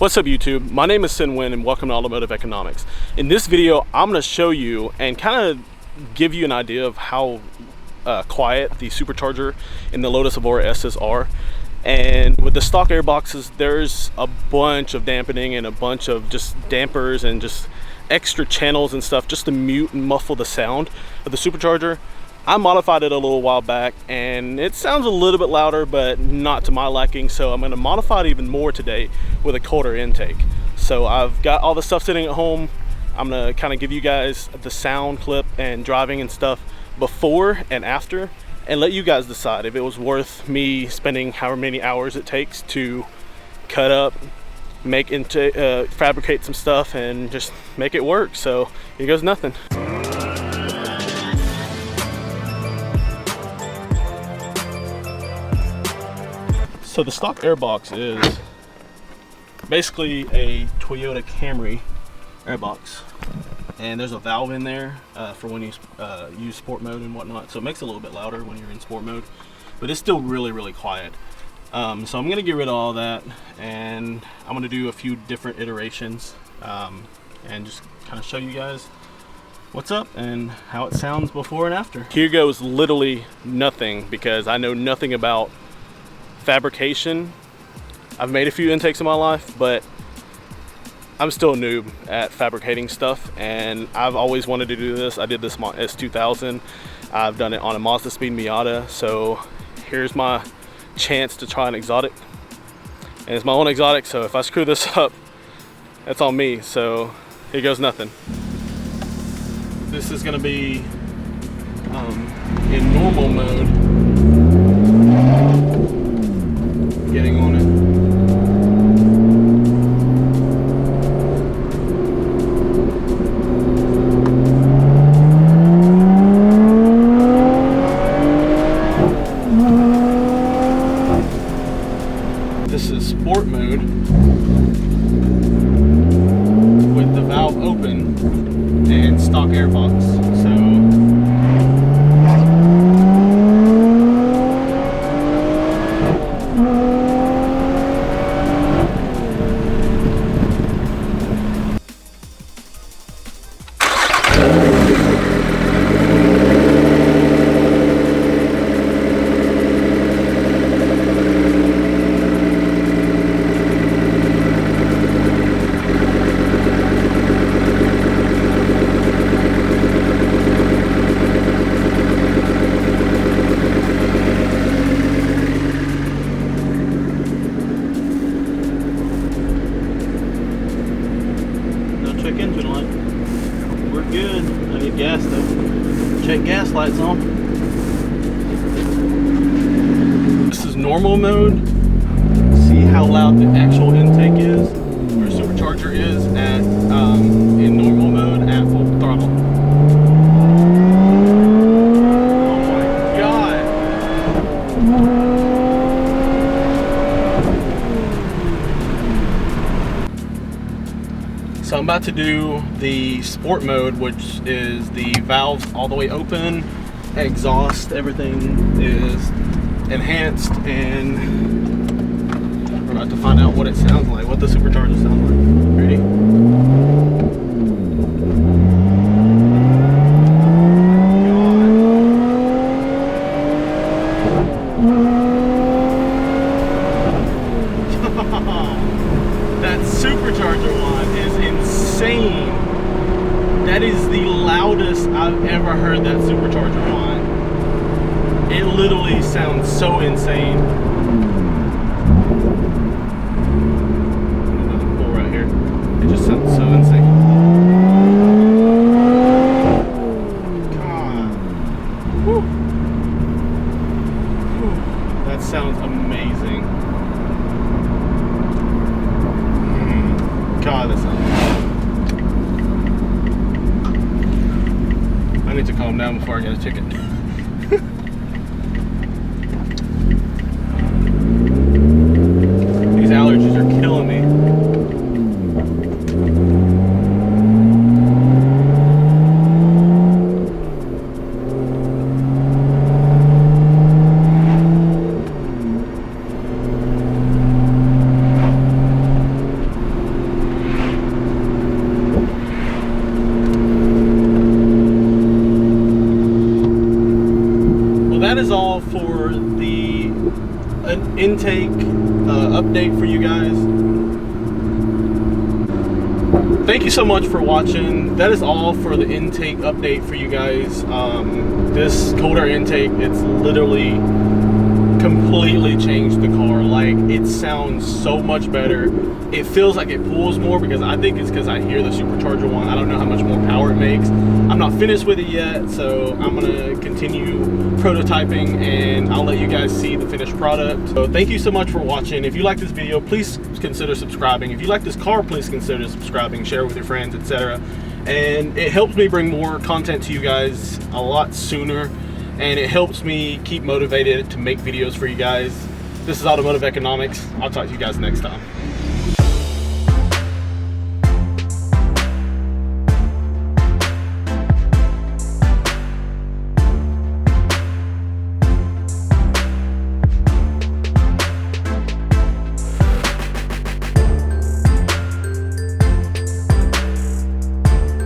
What's up YouTube? My name is whine and welcome to Automotive Economics. In this video, I'm going to show you and kind of give you an idea of how quiet the supercharger in the Lotus Evora S's are. And with the stock air boxes, there's a bunch of dampening and a bunch of just dampers and just extra channels and stuff just to mute and muffle the sound of the supercharger. I modified it a little while back and it sounds a little bit louder, but not to my liking, so I'm going to modify it even more today with a colder intake. So I've got all the stuff sitting at home. I'm going to kind of give you guys the sound clip and driving and stuff before and after, and let you guys decide if it was worth me spending however many hours it takes to cut up, make into fabricate some stuff and just make it work. So here goes nothing. So the stock airbox is basically a Toyota Camry airbox, and there's a valve in there for when you use sport mode and whatnot, so it makes it a little bit louder when you're in sport mode, but it's still really quiet. So I'm going to get rid of all that, and I'm going to do a few different iterations and just kind of show you guys what's up and how it sounds before and after. Here goes literally nothing, because I know nothing about fabrication. I've made a few intakes in my life, but I'm still a noob at fabricating stuff, and I've always wanted to do this. I did this S2000. I've done it on a Mazda Speed Miata, so here's my chance to try an exotic, and it's my own exotic, so if I screw this up, that's on me. So here goes nothing. This is gonna be in normal mode. Getting on it. This is sport mode with the valve open and stock airbox. Engine light. We're good. I need gas though. Check gas lights on. This is normal mode. See how loud the actual intake is, or supercharger is at in normal mode at full throttle. Oh my god. So I'm about to do the sport mode, which is the valves all the way open, exhaust, everything is enhanced, and we're about to find out what it sounds like, what the supercharger sounds like. Ready? That supercharger whine is insane. That is the loudest I've ever heard that supercharger whine. It literally sounds so insane. Another pull right here. It just sounds so insane. God. Whew. Whew. That sounds amazing. God, that sounds. I need to calm down before I get a ticket. These allergies are killing me. thank you so much for watching. That is all for the intake update for you guys. This cold air intake, it's literally completely changed the car. Like, it sounds so much better. It feels like it pulls more, because I think it's because I hear the supercharger one. I don't know how much more power it makes. I'm not finished with it yet, so I'm gonna continue prototyping and I'll let you guys see the finished product. So thank you so much for watching. If you like this video, please consider subscribing. If you like this car, please consider subscribing, share it with your friends, etc. And it helps me bring more content to you guys a lot sooner, and it helps me keep motivated to make videos for you guys. This is Automotive Economics. I'll talk to you guys next time.